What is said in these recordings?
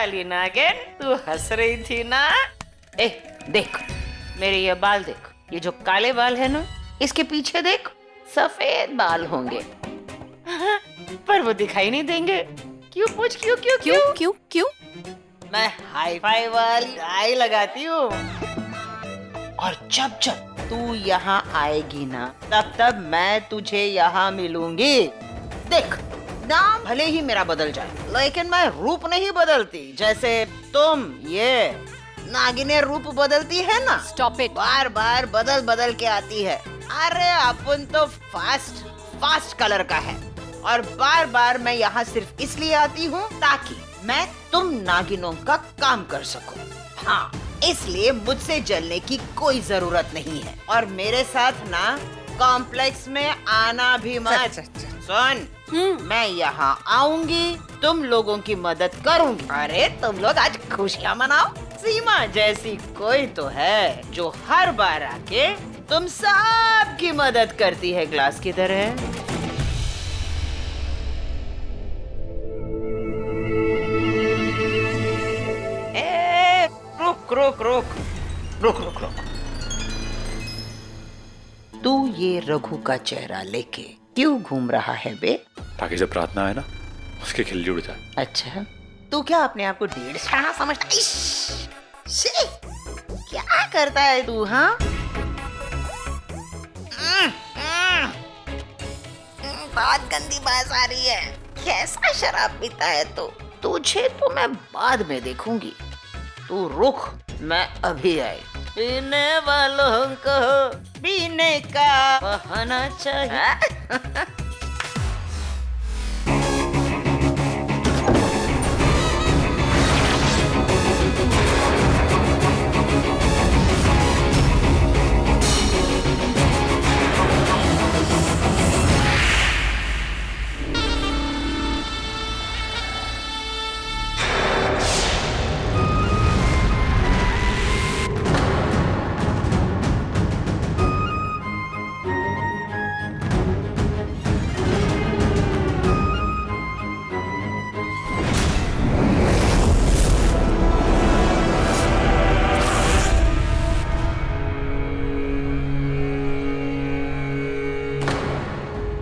वाली नागिन, तू हंस रही थी ना? ए, देख मेरे ये बाल देख, ये जो काले बाल है ना, इसके पीछे देख सफेद बाल होंगे। पर वो दिखाई नहीं देंगे। क्यों पूछ, क्यों क्यों क्यों क्यों क्यों? मैं हाई फाई वाली डाई लगाती हूँ, और जब जब तू यहाँ आएगी ना, तब तब मैं तुझे यहाँ मिलूंगी। देख, नाम भले ही मेरा बदल जाए, लेकिन मैं रूप नहीं बदलती। जैसे तुम ये नागिने रूप बदलती है ना, Stop it. बार बार बदल बदल के आती है। अरे अपन तो फास्ट कलर का है, और बार बार मैं यहाँ सिर्फ इसलिए आती हूँ ताकि मैं तुम नागिनों का काम कर सकूं। हाँ, इसलिए मुझसे जलने की कोई जरूरत नहीं है, और मेरे साथ ना कॉम्प्लेक्स में आना भी मत। सुन, मैं यहाँ आऊंगी, तुम लोगों की मदद करूंगी। अरे तुम लोग आज खुशियाँ मनाओ। सीमा जैसी कोई तो है जो हर बार आके तुम सब की मदद करती है, ग्लास की तरह। ए, रुक रुक रुक रुक रुक रुक। तू ये रघु का चेहरा लेके क्यों घूम रहा है बे? ताकि जब प्रार्थना है ना, उसकी खिल्ली उड़ जाए। अच्छा, तू क्या अपने आप को ढेर साना समझता? शी, क्या करता है तू? हाँ, बहुत गंदी बात आ रही है। कैसा शराब पीता है तो? तुझे तो मैं बाद में देखूंगी। तू रुक, मैं अभी आई। पीने वालों को पीने का बहाना चाहिए।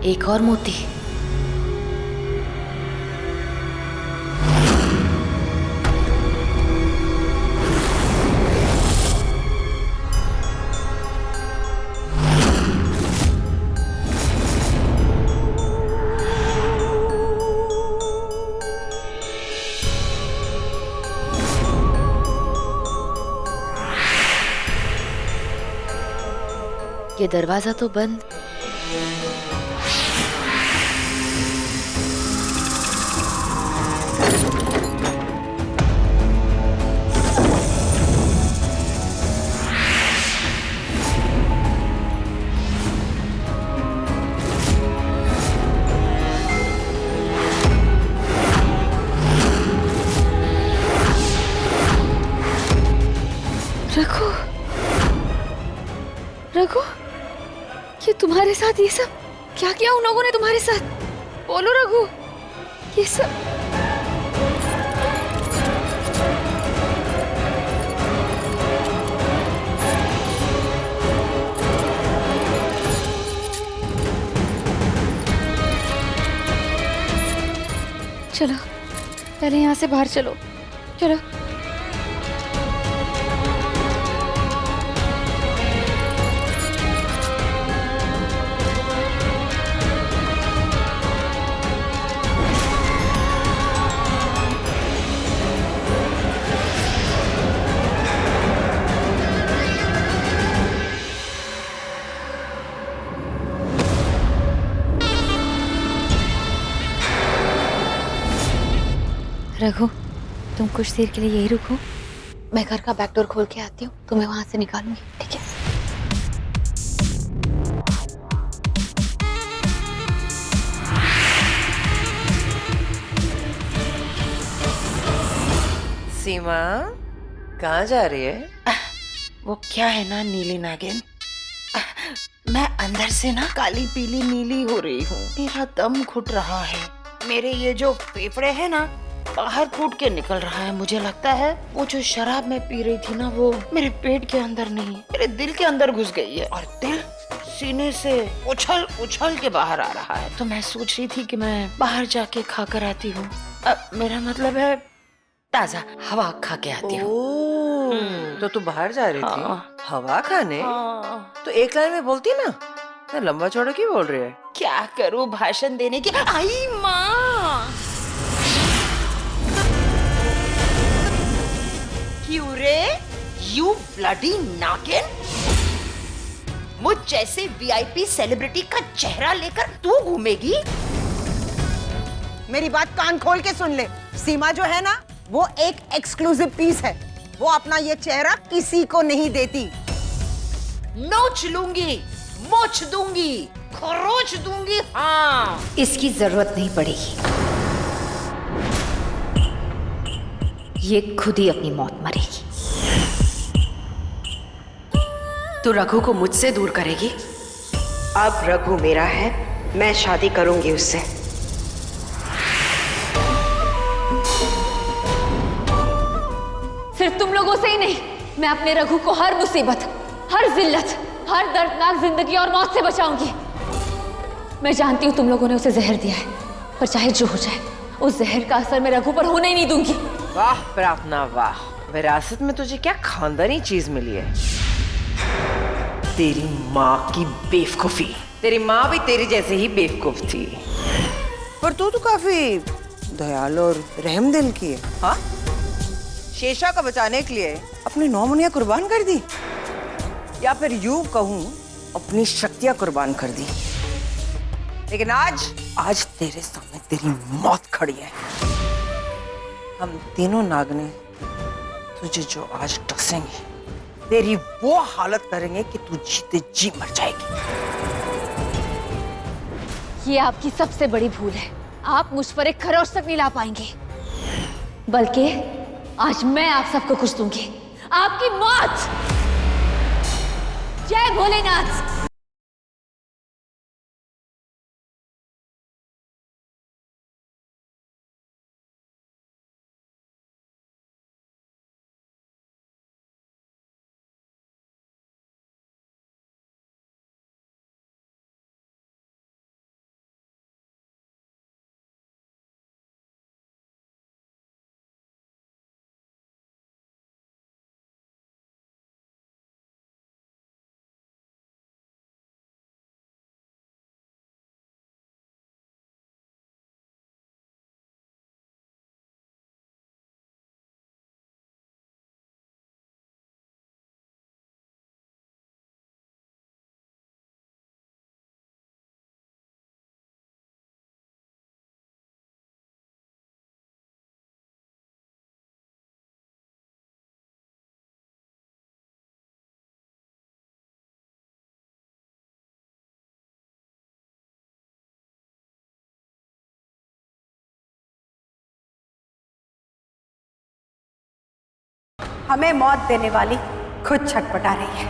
एक और मोती। ये दरवाजा तो बंद। रघु, रघु, ये तुम्हारे साथ ये सब क्या किया उन लोगों ने तुम्हारे साथ? बोलो रघु, ये सब। चलो पहले यहाँ से बाहर चलो, चलो। रघु, तुम कुछ देर के लिए यही रुको, मैं घर का बैक डोर खोल के आती हूँ, तुम्हें वहां से निकालूंगी, ठीक है? सीमा, कहाँ जा रही है? वो क्या है ना नीली नागिन, मैं अंदर से ना काली पीली नीली हो रही हूँ। मेरा दम घुट रहा है, मेरे ये जो फेफड़े हैं ना बाहर फूट के निकल रहा है। मुझे लगता है वो जो शराब मैं पी रही थी ना, वो मेरे पेट के अंदर नहीं, मेरे दिल के अंदर घुस गई है, और दिल सीने से उछल उछल के बाहर आ रहा है। तो मैं सोच रही थी कि मैं बाहर जाके खा कर आती हूँ। मेरा मतलब है ताजा हवा खा के आती हूँ। तो तू बाहर जा रही थी हाँ। हवा खाने? तो एक लाइन में बोलती ना, तो लंबा चौड़ा क्यों बोल रही है? क्या करूँ भाषण देने की। आई माँ, क्यों रे, यू ब्लडी नागिन, मुझ जैसे वीआईपी सेलिब्रिटी का चेहरा लेकर तू घूमेगी? मेरी बात कान खोल के सुन ले। सीमा जो है ना, वो एक एक्सक्लूसिव पीस है। वो अपना ये चेहरा किसी को नहीं देती। नोच लूंगी, मोच दूंगी, खरोच दूंगी। हाँ, इसकी जरूरत नहीं पड़ेगी। ये खुद ही अपनी मौत मरेगी। तू रघु को मुझसे दूर करेगी? अब रघु मेरा है, मैं शादी करूंगी उससे। सिर्फ तुम लोगों से ही नहीं, मैं अपने रघु को हर मुसीबत, हर जिल्लत, हर दर्दनाक जिंदगी और मौत से बचाऊंगी। मैं जानती हूँ तुम लोगों ने उसे जहर दिया है, पर चाहे जो हो जाए, उस जहर का असर मैं रघु पर होने ही नहीं दूंगी। वाह प्रार्थना वाह, विरासत में तुझे क्या खानदानी चीज मिली है। तेरी माँ की बेवकूफी। तेरी माँ भी तेरी जैसे ही बेवकूफ थी। पर तू तो काफी दयालु और रहमदिल की है। हाँ, शेषा को बचाने के लिए अपनी नौमुनिया कुर्बान कर दी, या फिर यूं कहूं अपनी शक्तियां कुर्बान कर दी। लेकिन आज तेरे सामने तेरी मौत खड़ी है। हम तीनों नागने तुझे जो आज डसेंगे, तेरी वो हालत करेंगे कि तू जीते जी मर जाएगी। ये आपकी सबसे बड़ी भूल है। आप मुझ पर एक खरोच तक नहीं ला पाएंगे, बल्कि आज मैं आप सबको कुछ दूंगी, आपकी मौत। जय भोलेनाथ। हमें मौत देने वाली खुद छटपटा रही है।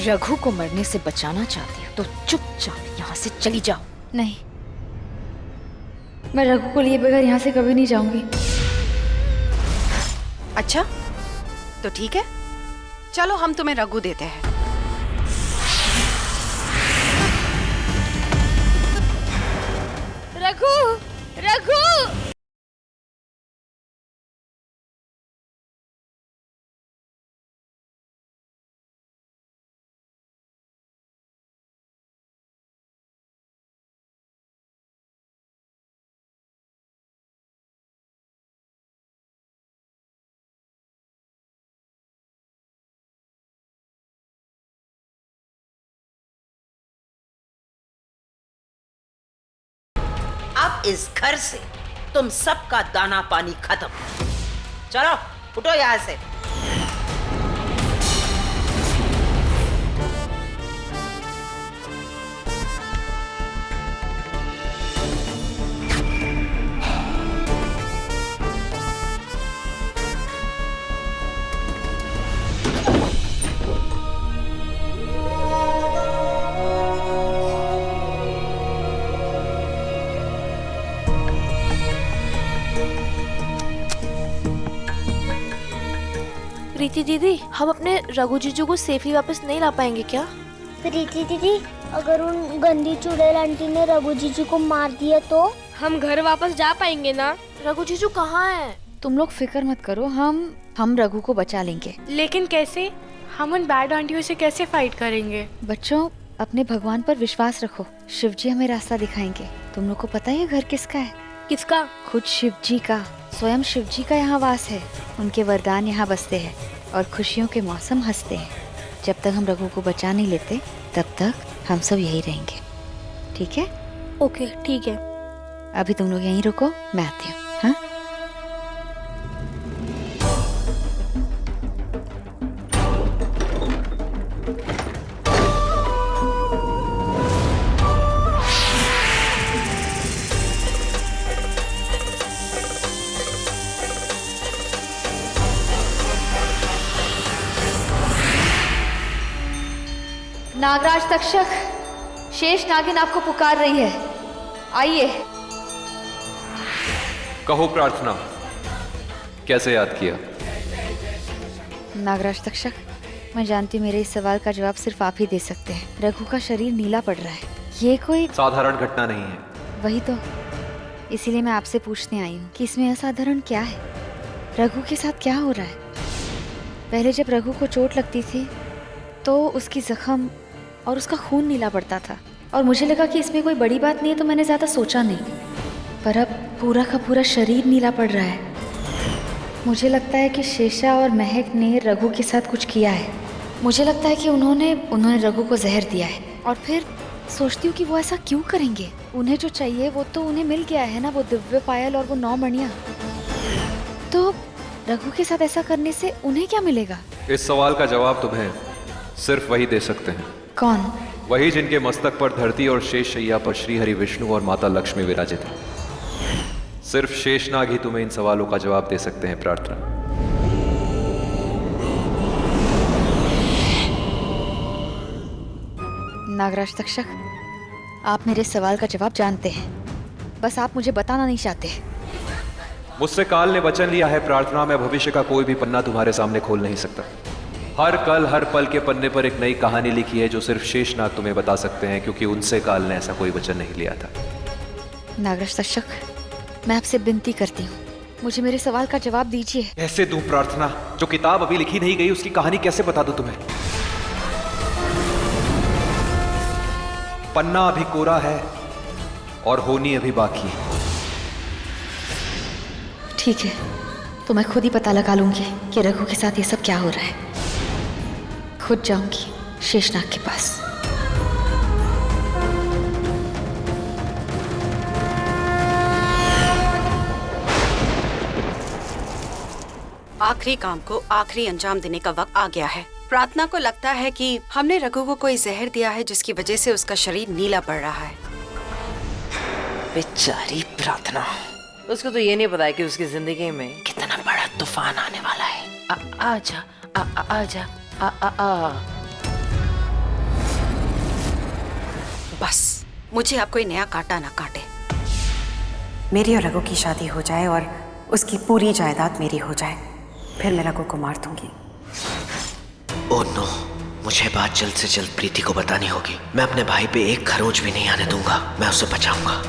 रघु को मरने से बचाना चाहती हो तो चुपचाप यहाँ से चली जाओ। नहीं, मैं रघु को लिए बगैर यहाँ से कभी नहीं जाऊंगी। अच्छा, तो ठीक है, चलो हम तुम्हें रघु देते हैं। रघु, रघु। अब इस घर से तुम सबका दाना पानी खत्म। चलो उठो यहाँ से। प्रीति दीदी, हम अपने रघु जीजू को सेफली वापस नहीं ला पाएंगे क्या? प्रीति दीदी, अगर उन गंदी चुड़ैल आंटी ने रघु जीजू को मार दिया तो हम घर वापस जा पाएंगे ना? रघु जीजू कहाँ है? तुम लोग फिक्र मत करो, हम रघु को बचा लेंगे। लेकिन कैसे? हम उन बैड आंटियों से कैसे फाइट करेंगे? बच्चों, अपने भगवान पर विश्वास रखो, शिव जी हमें रास्ता दिखाएंगे। तुम लोग को पता है घर किसका है? किसका? खुद शिव जी का। स्वयं शिव जी का यहाँ वास है। उनके वरदान यहाँ बसते हैं और खुशियों के मौसम हंसते हैं। जब तक हम रघु को बचा नहीं लेते तब तक हम सब यही रहेंगे, ठीक है? ओके, ठीक है। अभी तुम लोग यहीं रुको, मैं आती हूँ। हाँ? नागराज तक्षक, शेष नागिन आपको पुकार रही है, आइए। कहो प्रार्थना, कैसे याद किया? नागराज तक्षक, मैं जानती हूँ मेरे इस सवाल का जवाब सिर्फ आप ही दे सकते हैं। रघु का शरीर नीला पड़ रहा है, ये कोई साधारण घटना नहीं है। वही तो, इसीलिए मैं आपसे पूछने आई हूँ कि इसमें असाधारण क्या है? रघु के साथ क्या हो रहा है? पहले जब रघु को चोट लगती थी तो उसकी जख्म और उसका खून नीला पड़ता था और मुझे लगा कि इसमें कोई बड़ी बात नहीं है, तो मैंने ज़्यादा सोचा नहीं। पर अब पूरा का पूरा शरीर नीला पड़ रहा है। मुझे लगता है कि शेषा और महक ने रघु के साथ कुछ किया है। मुझे लगता है कि उन्होंने रघु को जहर दिया है। और फिर सोचती हूँ कि वो ऐसा क्यों करेंगे? उन्हें जो चाहिए वो तो उन्हें मिल गया है ना, वो दिव्य पायल और वो 9 मणियाँ। तो रघु के साथ ऐसा करने से उन्हें क्या मिलेगा? इस सवाल का जवाब तुम्हें सिर्फ वही दे सकते हैं। कौन? वही जिनके मस्तक पर धरती और शेष शैया पर श्री हरि विष्णु और माता लक्ष्मी विराजित है। सिर्फ शेषनाग ही तुम्हें इन सवालों का जवाब दे सकते हैं प्रार्थना। नागराज तक्षक, आप मेरे सवाल का जवाब जानते हैं, बस आप मुझे बताना नहीं चाहते। मुझसे काल ने वचन लिया है प्रार्थना, मैं भविष्य का कोई भी पन्ना तुम्हारे सामने खोल नहीं सकता। हर कल हर पल के पन्ने पर एक नई कहानी लिखी है जो सिर्फ शेषनाग तुम्हें बता सकते हैं, क्योंकि उनसे काल ने ऐसा कोई वचन नहीं लिया था। नागराज तक्षक, मैं आपसे विनती करती हूँ, मुझे मेरे सवाल का जवाब दीजिए। कैसे दूं प्रार्थना? जो किताब अभी लिखी नहीं गई उसकी कहानी कैसे बता दूं तुम्हें? पन्ना अभी कोरा है और होनी अभी बाकी। ठीक है, तो मैं खुद ही पता लगा लूंगी कि रघु के साथ ये सब क्या हो रहा है। खुद जाऊंगी शेषनाग के पास। आखिरी काम को आखिरी अंजाम देने का वक्त आ गया है। प्रार्थना को लगता है कि हमने रघु को कोई जहर दिया है जिसकी वजह से उसका शरीर नीला पड़ रहा है। बेचारी प्रार्थना, उसको तो ये नहीं पता है कि उसकी जिंदगी में कितना बड़ा तूफान आने वाला है। आजा, आजा, आ। बस मुझे अब कोई नया कांटा ना काटे। मेरी और रघु की शादी हो जाए और उसकी पूरी जायदाद मेरी हो जाए, फिर मैं रघु को मार दूंगी। ओह नो, मुझे बात जल्द से जल्द प्रीति को बतानी होगी। मैं अपने भाई पे एक खरोंच भी नहीं आने दूंगा, मैं उसे बचाऊंगा।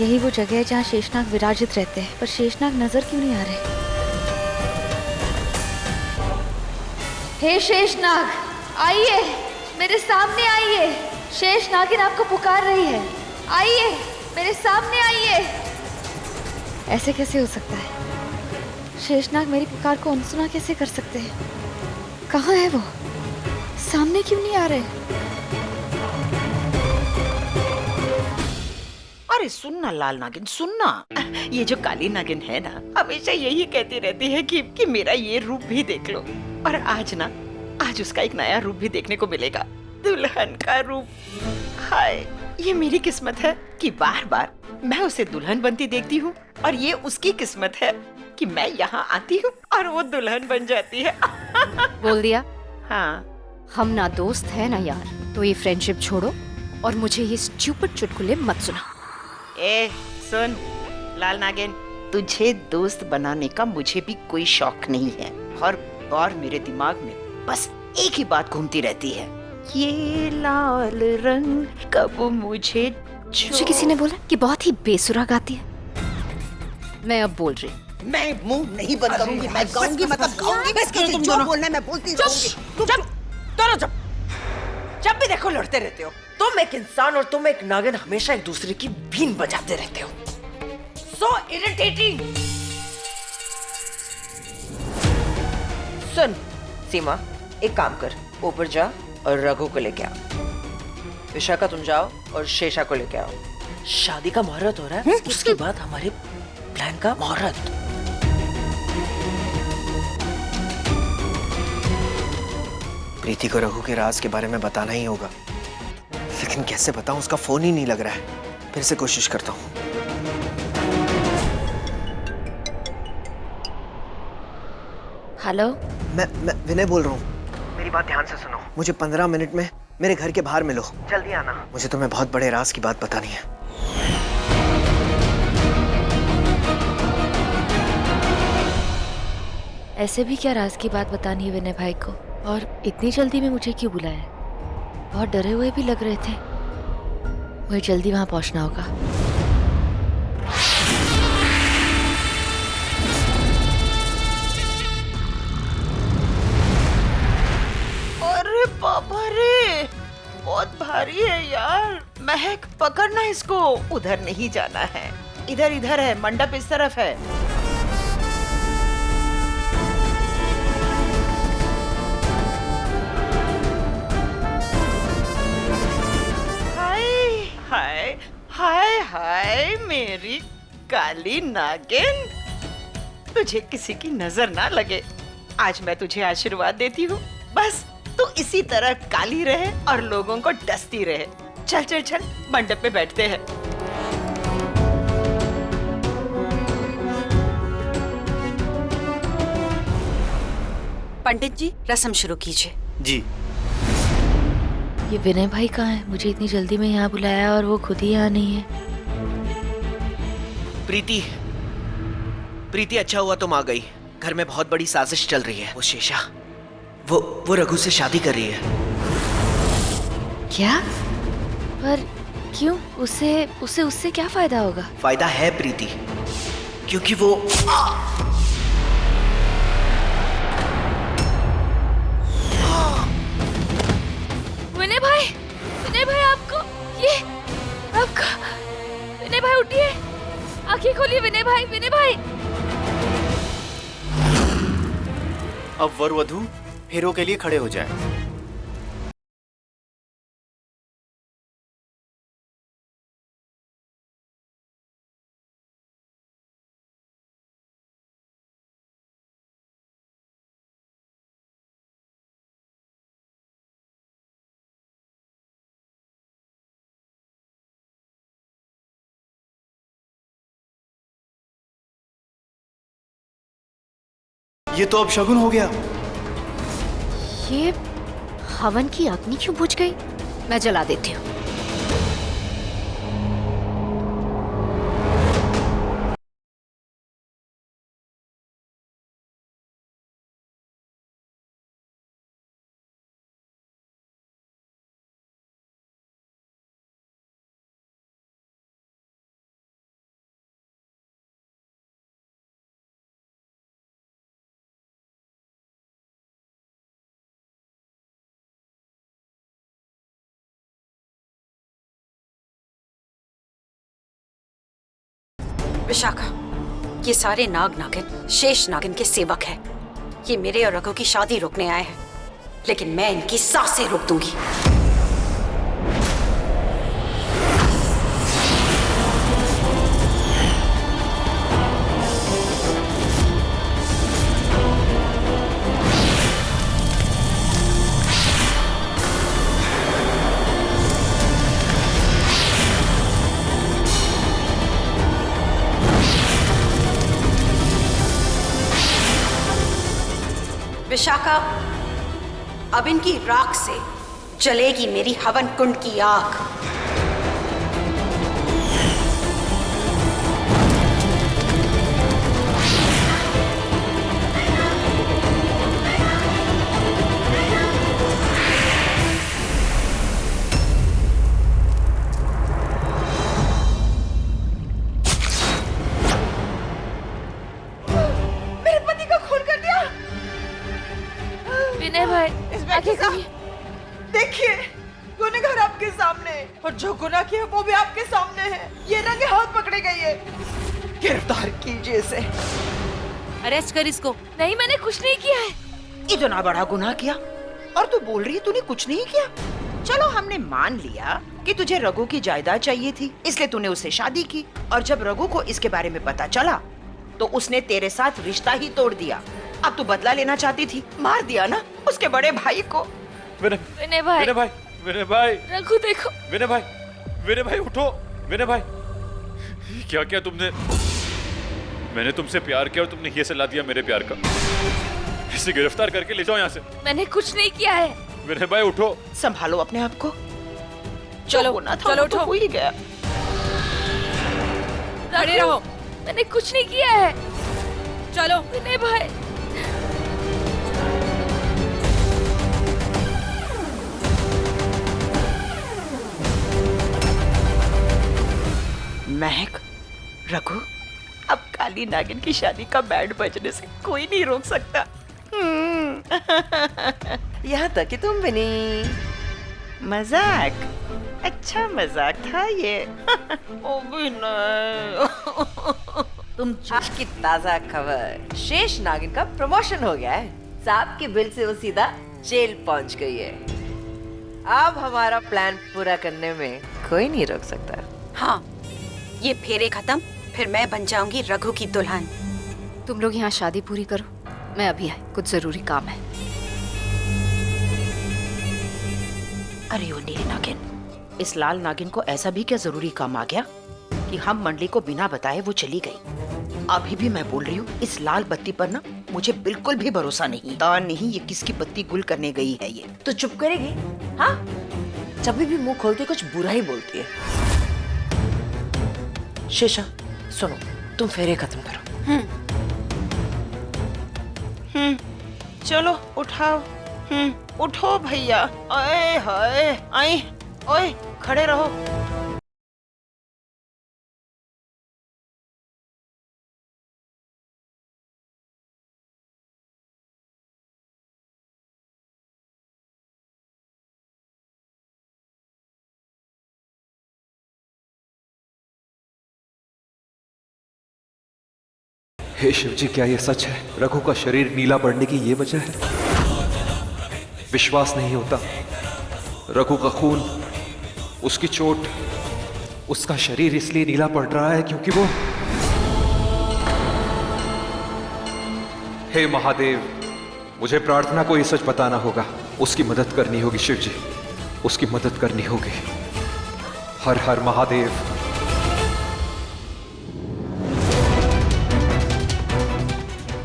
यही वो जगह है जहाँ शेषनाग विराजित रहते हैं, पर शेषनाग नजर क्यों नहीं आ रहे? हे शेषनाग, आइए, मेरे सामने आइए। शेषनागिन आपको पुकार रही है, आइए, मेरे सामने आइए। ऐसे कैसे हो सकता है? शेषनाग मेरी पुकार को अनसुना कैसे कर सकते हैं? कहाँ है वो? सामने क्यों नहीं आ रहे? अरे सुनना लाल नागिन, सुनना। ये जो काली नागिन है ना, हमेशा यही कहती रहती है कि मेरा ये रूप भी देख लो। और आज उसका एक नया रूप भी देखने को मिलेगा, दुल्हन का रूप। हाय, ये मेरी किस्मत है कि बार बार मैं उसे दुल्हन बनती देखती हूँ, और ये उसकी किस्मत है कि मैं यहाँ आती हूँ और वो दुल्हन बन जाती है। बोल दिया। हाँ, हम ना दोस्त है ना यार, तो ये फ्रेंडशिप छोड़ो और मुझे ये स्टूपिड चुटकुले मत सुना। ए सुन लाल नागिन, तुझे दोस्त बनाने का मुझे भी कोई शौक नहीं है। और मेरे दिमाग में बस एक ही बात घूमती रहती है, ये लाल रंग कब मुझे किसी ने बोला कि बहुत ही बेसुरा गाती है। मैं अब बोल रही, मैं मुंह नहीं बंद करूंगी, मैं गाऊंगी, मतलब गाऊंगी। बस करो, तुम जो बोलना है मैं बोलती रहूंगी। दोनों जब भी देखो लड़ते रहते हो। तुम एक इंसान और तुम एक नागिन हमेशा एक दूसरे की बीन बजाते रहते हो। So irritating। सुन सीमा, एक काम कर, ऊपर जा और रघु को लेके आ। विशाखा तुम जाओ और शेषा को लेके आओ। शादी का मुहूर्त हो रहा है, उसके बाद हमारे प्लान का मुहूर्त। प्रीति को रघु के राज के बारे में बताना ही होगा, लेकिन कैसे बताऊं, उसका फोन ही नहीं लग रहा है। फिर से कोशिश करता हूँ। हेलो, मैं विनय बोल रहा हूँ। मेरी बात ध्यान से सुनो। मुझे 15 मिनट में मेरे घर के बाहर मिलो, जल्दी आना। मुझे तुम्हें बहुत बड़े राज की बात बतानी है। ऐसे भी क्या राज की बात बतानी है विनय भाई को? और इतनी जल्दी में मुझे क्यों बुलाया? बहुत डरे हुए भी लग रहे थे। मुझे जल्दी वहां पहुंचना होगा। अरे बाबा रे, बहुत भारी है यार। महक, पकड़ना इसको। उधर नहीं जाना है, इधर है, मंडप इस तरफ है। हाय हाय हाय, मेरी काली नागिन, तुझे किसी की नजर ना लगे। आज मैं तुझे आशीर्वाद देती हूँ, बस तू इसी तरह काली रहे और लोगों को डसती रहे। चल चल चल, मंडप पे बैठते हैं। पंडित जी, रस्म शुरू कीजिए। जी। ये विनय भाई कहाँ है? मुझे इतनी जल्दी में यहाँ बुलाया और वो खुद ही यहाँ नहीं है। प्रीति, अच्छा हुआ तुम आ गई। घर में बहुत बड़ी साजिश चल रही है। वो शेषा, वो रघु से शादी कर रही है। क्या? पर क्यों? उससे क्या फायदा होगा? फायदा है प्रीति, क्योंकि वो विनय भाई आपका विनय भाई उठिए, आंखें खोलिए विनय भाई। अब वर वधू फेरों के लिए खड़े हो जाए। ये तो अब शगुन हो गया। ये हवन की अग्नि क्यों बुझ गई? मैं जला देती हूँ। विशाखा, ये सारे नाग नागिन शेष नागिन के सेवक हैं। ये मेरे और रघु की शादी रोकने आए हैं, लेकिन मैं इनकी सांसें रोक दूंगी। विशाखा, अब इनकी राख से जलेगी मेरी हवन कुंड की आग। विनय भाई, आगे करिए। देखिए, गुनहगार आपके सामने है और जो गुनाह किया वो भी आपके सामने है। ये रंगे हाथ पकड़े गई है। गिरफ्तार कीजिए इसे। अरेस्ट कर इसको। नहीं, मैंने कुछ नहीं किया है। इतना बड़ा गुनाह किया और तू बोल रही है तूने कुछ नहीं किया। चलो हमने मान लिया कि तुझे रघु की जायदाद चाहिए थी, इसलिए तूने उससे शादी की, और जब रघु को इसके बारे में पता चला तो उसने तेरे साथ रिश्ता ही तोड़ दिया। अब तू बदला लेना चाहती थी, मार दिया ना उसके बड़े भाई को। विनय भाई, विनय भाई, रघु देखो। विनय भाई उठो। विनय भाई, क्या किया तुमने? मैंने तुमसे प्यार किया और तुमने ये सलाह दिया मेरे प्यार का। इसे गिरफ्तार करके ले जाओ यहाँ से। मैंने कुछ नहीं किया है। विनय भाई उठो। संभालो अपने आप को। चलो चलो उठो। हो ही गया। खड़े रहो। मैंने कुछ नहीं किया है। चलो विनय भाई। महक, रघु, अब काली नागिन की शादी का बैंड बजने से कोई नहीं रोक सकता। यहाँ तक कि तुम भी नहीं। मजाक, अच्छा मजाक था ये। ओ विनय। तुम आज की ताजा खबर, शेष नागिन का प्रमोशन हो गया है। साहब के बिल से वो सीधा जेल पहुंच गई है। अब हमारा प्लान पूरा करने में कोई नहीं रोक सकता। हाँ, ये फेरे खत्म, फिर मैं बन जाऊंगी रघु की दुल्हन। तुम लोग यहाँ शादी पूरी करो, मैं अभी आई, कुछ जरूरी काम है। अरे ओ नीली नागिन, इस लाल नागिन को ऐसा भी क्या जरूरी काम आ गया कि हम मंडली को बिना बताए वो चली गई। अभी भी मैं बोल रही हूँ, इस लाल बत्ती पर ना मुझे बिल्कुल भी भरोसा नहीं। नहीं, ये किसकी बत्ती गुल करने गई है ये। तो चुप करेगी? हाँ, जब भी मुंह खोलती कुछ बुरा ही बोलती है। शेषा, सुनो, तुम फेरे खत्म करो। चलो उठाओ। उठो भैया। ओए हाय, आई, ओए खड़े रहो। हे शिव जी, क्या यह सच है? रघु का शरीर नीला पड़ने की ये वजह है? विश्वास नहीं होता। रघु का खून, उसकी चोट, उसका शरीर इसलिए नीला पड़ रहा है क्योंकि वो... हे महादेव, मुझे प्रार्थना को ये सच बताना होगा। उसकी मदद करनी होगी शिव जी, उसकी मदद करनी होगी। हर हर महादेव।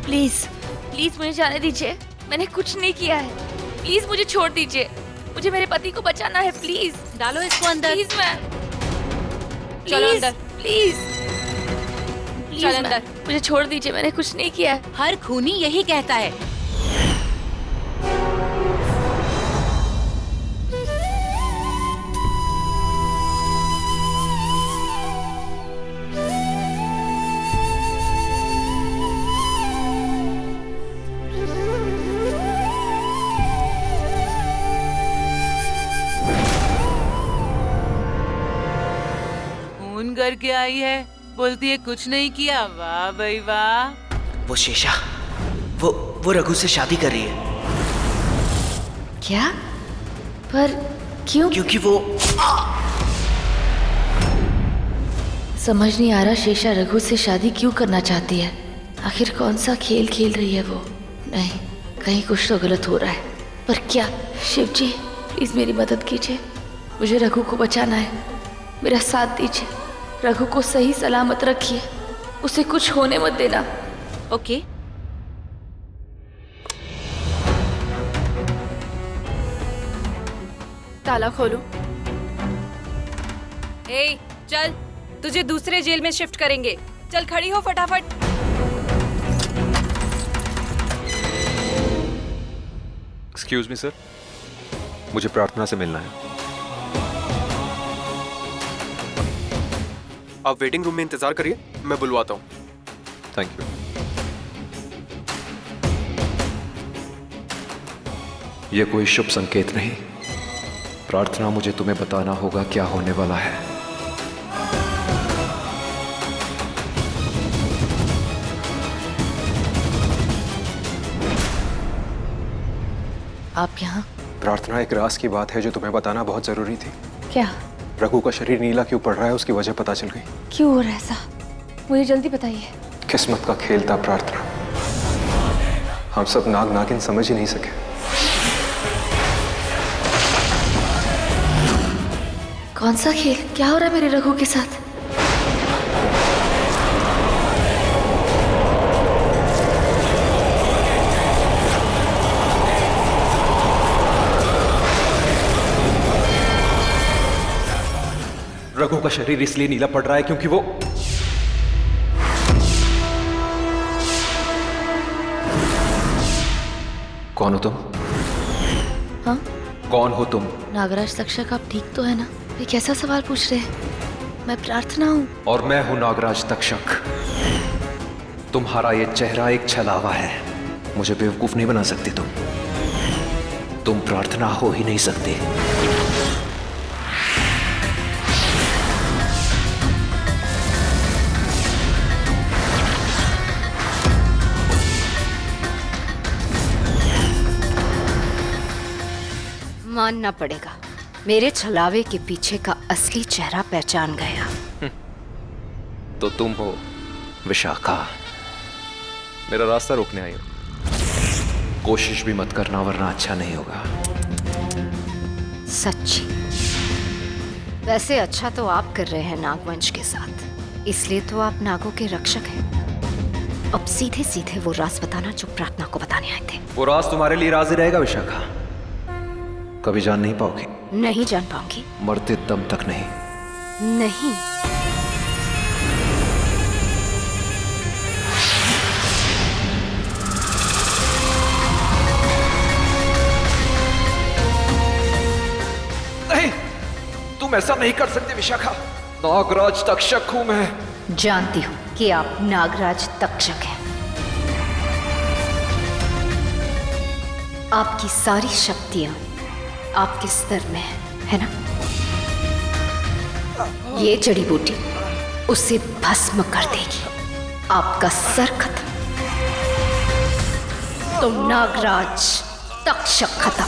प्लीज प्लीज मुझे जाने दीजिए, मैंने कुछ नहीं किया है। प्लीज मुझे छोड़ दीजिए, मुझे मेरे पति को बचाना है। प्लीज डालो इसको अंदर। प्लीज मैं, चलो अंदर। प्लीज चल अंदर। मुझे छोड़ दीजिए, मैंने कुछ नहीं किया है। हर खूनी यही कहता है। करके आई है, बोलती है कुछ नहीं किया। वाह भाई वाह। वो शेषा, वो रघु से शादी कर रही है। क्या? पर क्यों? क्योंकि वो... समझ नहीं आ रहा शेषा रघु से शादी क्यों करना चाहती है। आखिर कौन सा खेल खेल रही है वो? नहीं, कहीं कुछ तो गलत हो रहा है। पर क्या? शिव जी प्लीज मेरी मदद कीजिए, मुझे रघु को बचाना है। मेरा साथ दीजिए, रघु को सही सलामत रखिए, उसे कुछ होने मत देना। ओके। ताला खोलूं? ए, चल, तुझे दूसरे जेल में शिफ्ट करेंगे। चल खड़ी हो फटाफट। एक्सक्यूज मी सर, मुझे प्रार्थना से मिलना है। आप वेटिंग रूम में इंतजार करिए, मैं बुलवाता हूँ। Thank you. ये कोई शुभ संकेत नहीं। प्रार्थना, मुझे तुम्हें बताना होगा क्या होने वाला है। आप यहाँ? प्रार्थना, एक राज की बात है जो तुम्हें बताना बहुत जरूरी थी। क्या? रघु का शरीर नीला क्यों पड़ रहा है, उसकी वजह पता चल गई। क्यों हो रहा है ऐसा? मुझे जल्दी बताइए। किस्मत का खेल था प्रार्थना, हम सब नाग नागिन समझ ही नहीं सके। कौन सा खेल? क्या हो रहा है मेरे रघु के साथ? रघु का शरीर इसलिए नीला पड़ रहा है क्योंकि वो कौन हो तुम? हाँ? कौन हो तुम? नागराज तक्षक, आप ठीक तो है ना? ये कैसा सवाल पूछ रहे हैं? मैं प्रार्थना हूँ। और मैं हूं नागराज तक्षक। तुम्हारा ये चेहरा एक छलावा है, मुझे बेवकूफ नहीं बना सकती तुम प्रार्थना हो ही नहीं सकती। मानना पड़ेगा, मेरे छलावे के पीछे का असली चेहरा पहचान गया। तो तुम हो विशाखा। मेरा रास्ता रोकने आई हो। कोशिश भी मत करना वरना अच्छा नहीं होगा। सच्ची? वैसे अच्छा तो आप कर रहे हैं नागवंश के साथ, इसलिए तो आप नागों के रक्षक हैं। अब सीधे सीधे वो राज बताना जो प्रार्थना को बताने आए थे। वो राज तुम्हारे लिए राज ही रहेगा विशाखा, कभी जान नहीं पाओगी। नहीं जान पाऊंगी? मरते दम तक नहीं। नहीं। नहीं, तुम ऐसा नहीं कर सकते विशाखा। नागराज तक्षक हूं मैं। जानती हूं कि आप नागराज तक्षक हैं। आपकी सारी शक्तियां आपके स्तर में है ना? ये जड़ी बूटी उसे भस्म कर देगी, आपका सर खत्म, तो नागराज तक्षक खत्म।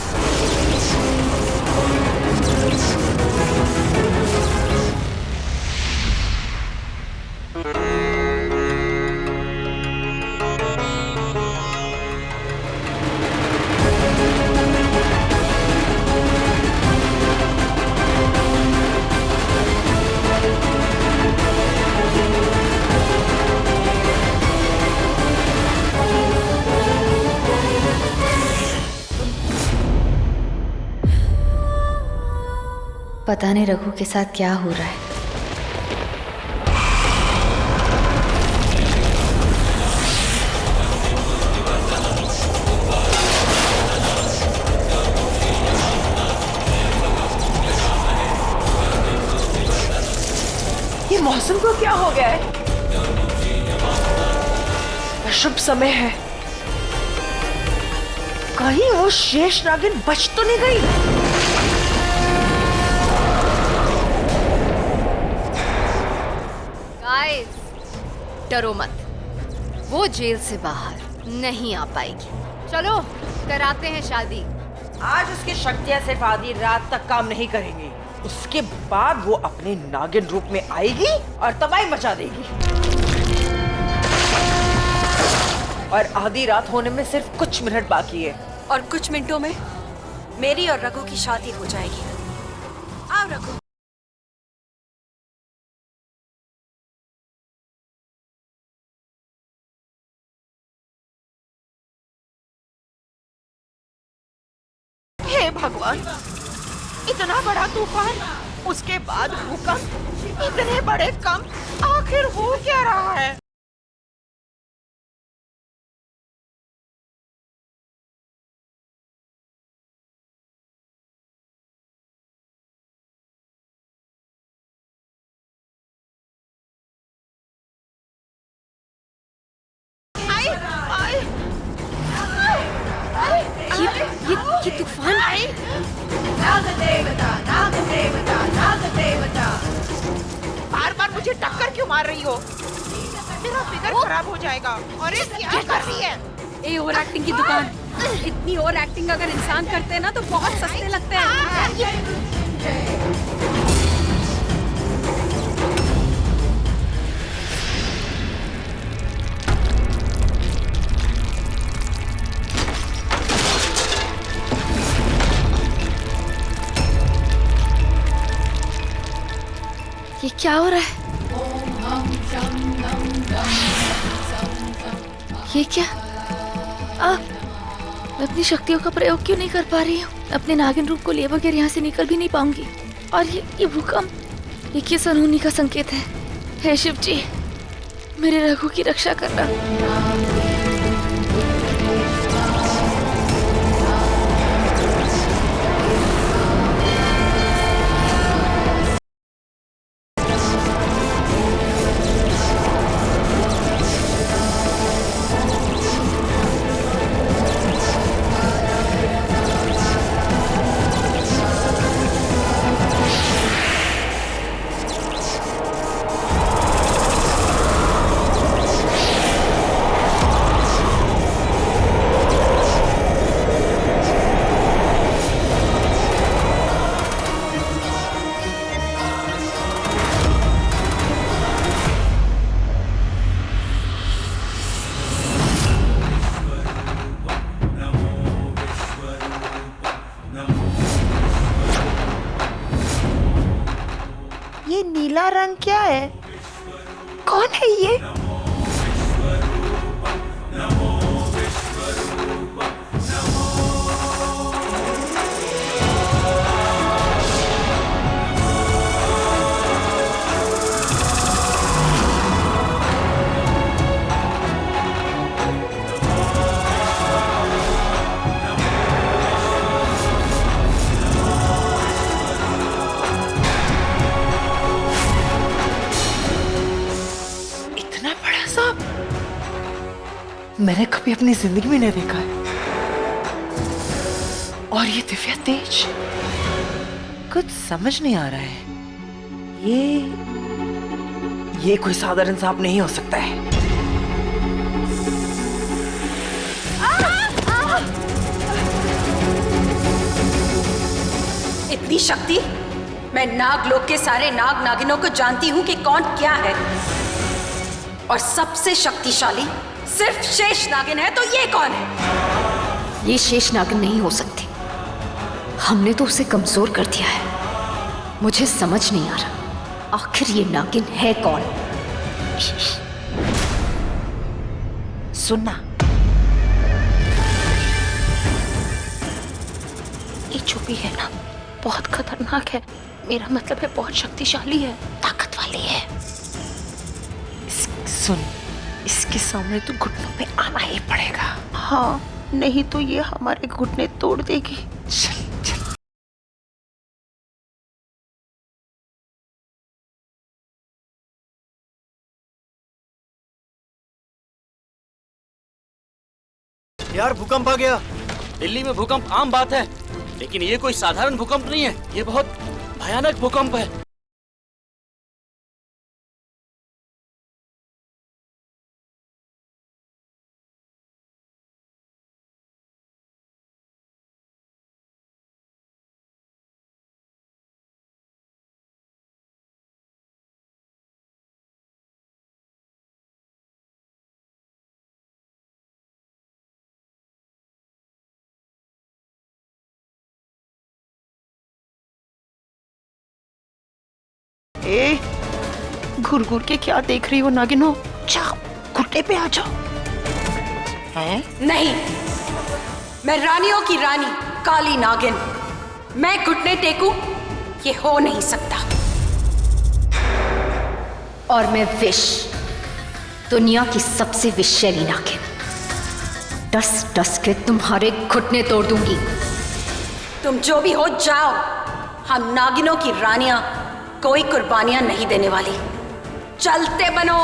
पता नहीं रघु के साथ क्या हो रहा है। ये मौसम को क्या हो गया है? अशुभ समय है, कहीं वो शेष नागिन बच तो नहीं गई? डरो मत, वो जेल से बाहर नहीं आ पाएगी। चलो कराते हैं शादी। आज उसकी शक्तियां सिर्फ आधी रात तक काम नहीं करेंगी, उसके बाद वो अपने नागिन रूप में आएगी और तबाही मचा देगी। और आधी रात होने में सिर्फ कुछ मिनट बाकी है, और कुछ मिनटों में मेरी और रघु की शादी हो जाएगी। आओ रघु। हे भगवान, इतना बड़ा तूफान, उसके बाद भूकंप, इतने बड़े कम, आखिर हो क्या रहा है? ये तूफान बार बार मुझे टक्कर क्यों मार रही हो? मेरा फिगर खराब हो जाएगा। और ये क्या कर रही है? ए ओवर एक्टिंग की दुकान। इतनी ओवर एक्टिंग अगर इंसान करते हैं ना तो बहुत सस्ते लगते हैं। ये क्या हो रहा है? ये क्या? मैं अपनी शक्तियों का प्रयोग क्यों नहीं कर पा रही हूँ? अपने नागिन रूप को लिए बगैर यहाँ से निकल भी नहीं पाऊंगी। और ये भूकंप, ये किस अनहोनी का संकेत है? हे शिव जी, मेरे रघु की रक्षा करना। ये नीला रंग क्या है? कौन है ये? मैंने कभी अपनी जिंदगी में नहीं देखा है। और ये दिव्य तेज, कुछ समझ नहीं आ रहा है। ये कोई साधारण सांप नहीं हो सकता है। इतनी शक्ति? मैं नागलोक के सारे नाग नागिनों को जानती हूँ कि कौन क्या है, और सबसे शक्तिशाली सिर्फ शेष नागिन है। तो ये कौन है? ये शेष नागिन नहीं हो सकती। हमने तो उसे कमजोर कर दिया है। मुझे समझ नहीं आ रहा आखिर ये नागिन है कौन? सुनना, ये जो भी है ना, बहुत खतरनाक है। मेरा मतलब है बहुत शक्तिशाली है, ताकत वाली है। सुन, इसके सामने तो घुटनों पे आना ही पड़ेगा। हाँ, नहीं तो ये हमारे घुटने तोड़ देगी। चल चल। यार भूकंप आ गया। दिल्ली में भूकंप आम बात है, लेकिन ये कोई साधारण भूकंप नहीं है। ये बहुत भयानक भूकंप है। ए, घूर घूर के क्या देख रही हो नागिनो? जाओ, घुटने पे आ जाओ। हैं? नहीं, मैं रानियों की रानी काली नागिन मैं घुटने टेकूं, ये हो नहीं सकता। और मैं विष, दुनिया की सबसे विषैली नागिन, डस डस के तुम्हारे घुटने तोड़ दूंगी। तुम जो भी हो जाओ, हम नागिनों की रानियां कोई कुर्बानियां नहीं देने वाली। चलते बनो।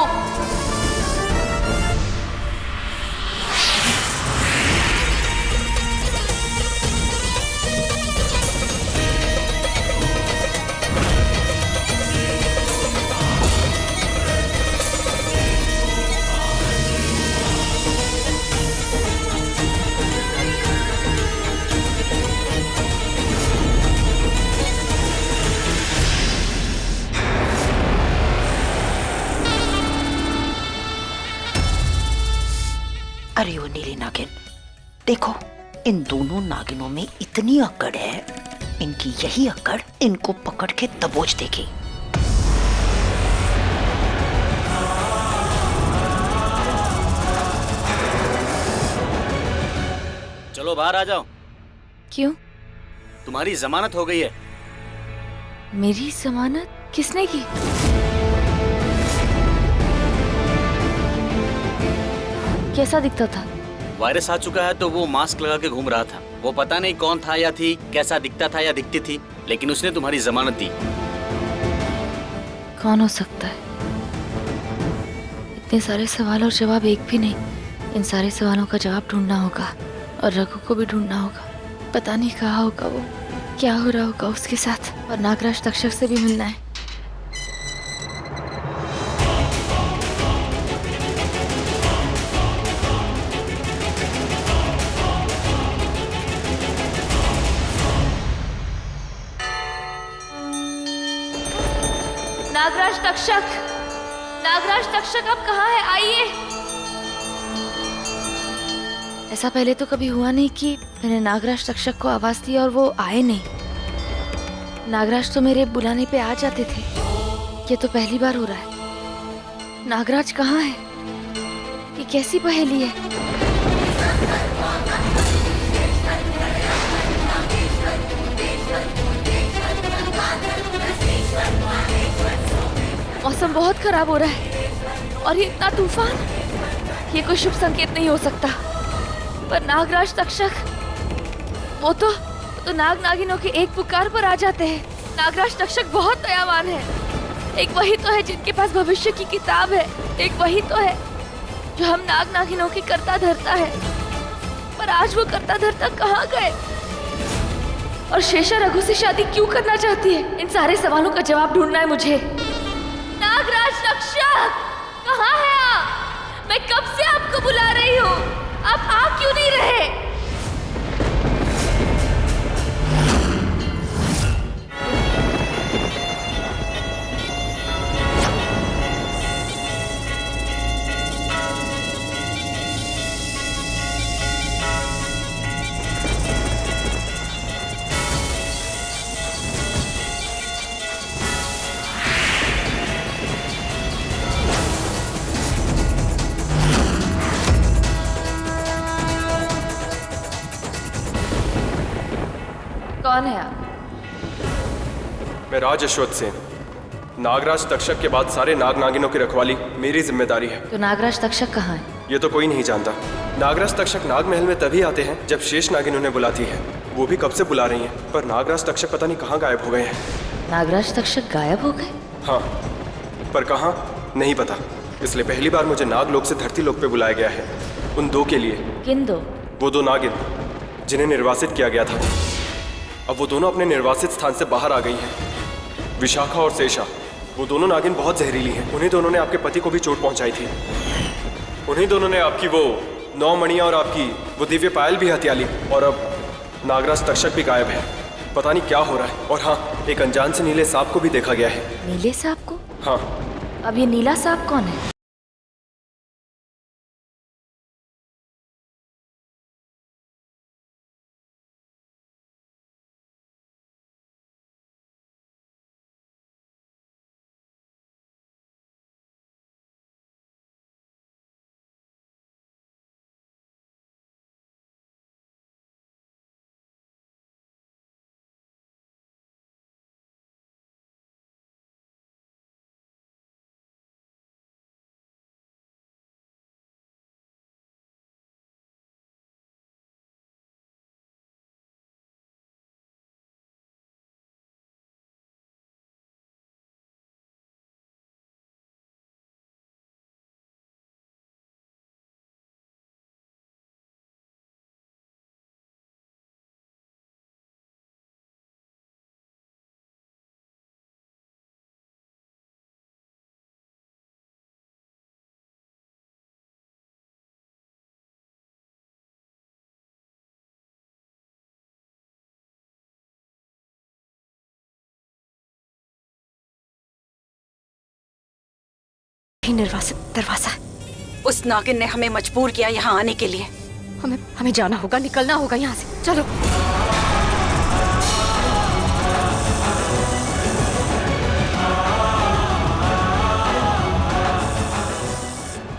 अरे वो नीली नागिन, देखो इन दोनों नागिनों में इतनी अकड़ है, इनकी यही अकड़ इनको पकड़ के दबोच देगी। चलो बाहर आ जाओ। क्यों? तुम्हारी जमानत हो गई है। मेरी जमानत किसने की? कैसा दिखता था? वायरस आ चुका है तो वो मास्क लगा के घूम रहा था। वो पता नहीं कौन था या थी, कैसा दिखता था या दिखती थी, लेकिन उसने तुम्हारी जमानत दी। कौन हो सकता है? इतने सारे सवाल और जवाब एक भी नहीं। इन सारे सवालों का जवाब ढूंढना होगा और रघु को भी ढूंढना होगा। पता नहीं कहाँ होगा वो, क्या हो रहा होगा उसके साथ। और नागराज तक्षक से भी मिलना है। नागराज तक्षक, नागराज तक्षक आप कहाँ हैं? आइए। ऐसा पहले तो कभी हुआ नहीं कि मैंने नागराज तक्षक को आवाज दी और वो आए नहीं। नागराज तो मेरे बुलाने पे आ जाते थे, ये तो पहली बार हो रहा है। नागराज कहाँ है? ये कैसी पहेली है? मौसम बहुत खराब हो रहा है और ये इतना तूफान, ये कोई शुभ संकेत नहीं हो सकता। पर नागराज तक्षक, वो तो नाग नागिनों के एक पुकार पर आ जाते हैं। नागराज तक्षक बहुत दयावान है। एक वही तो है जिनके पास भविष्य की किताब है। एक वही तो है जो हम नाग नागिनों की करता धरता है। पर आज वो करता धरता कहाँ गए? और शेषा रघु से शादी क्यों करना चाहती है? इन सारे सवालों का जवाब ढूंढना है मुझे। नागराज तक्षक, कहाँ है आप? मैं कब से आपको बुला रही हूँ, आप आ क्यों नहीं रहे? कौन है आप? मैं राज अश्वथ सेन। नागराज तक्षक के बाद सारे नाग नागिनों की रखवाली मेरी जिम्मेदारी है। तो नागराज तक्षक कहाँ है? ये तो कोई नहीं जानता। नागराज तक्षक नाग महल में तभी आते हैं जब शेष नागिन उन्हें बुलाती है। वो भी कब से बुला रही हैं, पर नागराज तक्षक पता नहीं कहाँ गायब हो गए हैं। नागराज तक्षक गायब हो गए? हाँ, पर कहाँ नहीं पता। इसलिए पहली बार मुझे नागलोक से धरती लोक पे बुलाया गया है, उन दो के लिए। किन दो? वो दो नागिन जिन्हें निर्वासित किया गया था। अब वो दोनों अपने निर्वासित स्थान से बाहर आ गई हैं। विशाखा और शेषा, वो दोनों नागिन बहुत जहरीली हैं। उन्हीं दोनों ने आपके पति को भी चोट पहुंचाई थी। उन्हीं दोनों ने आपकी वो 9 मणियां और आपकी वो दिव्य पायल भी हत्या ली। और अब नागराज तक्षक भी गायब है। पता नहीं क्या हो रहा है। और हाँ, एक अनजान से नीले सांप को भी देखा गया है। नीले सांप को? हाँ। अब ये नीला सांप कौन है? ही निर्वासित दरवाजा है। उस नागिन ने हमें मजबूर किया यहाँ आने के लिए। हमें जाना होगा, निकलना होगा यहाँ से। चलो।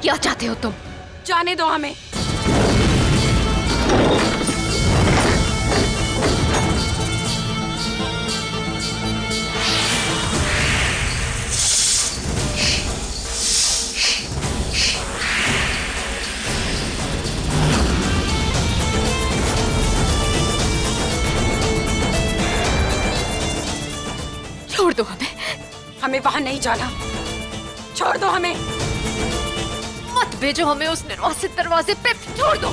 क्या चाहते हो तुम? जाने दो हमें। छोड़ दो हमें। हमें वहां नहीं जाना, छोड़ दो हमें। मत भेजो हमें उस निर्वासित दरवाजे पे, छोड़ दो।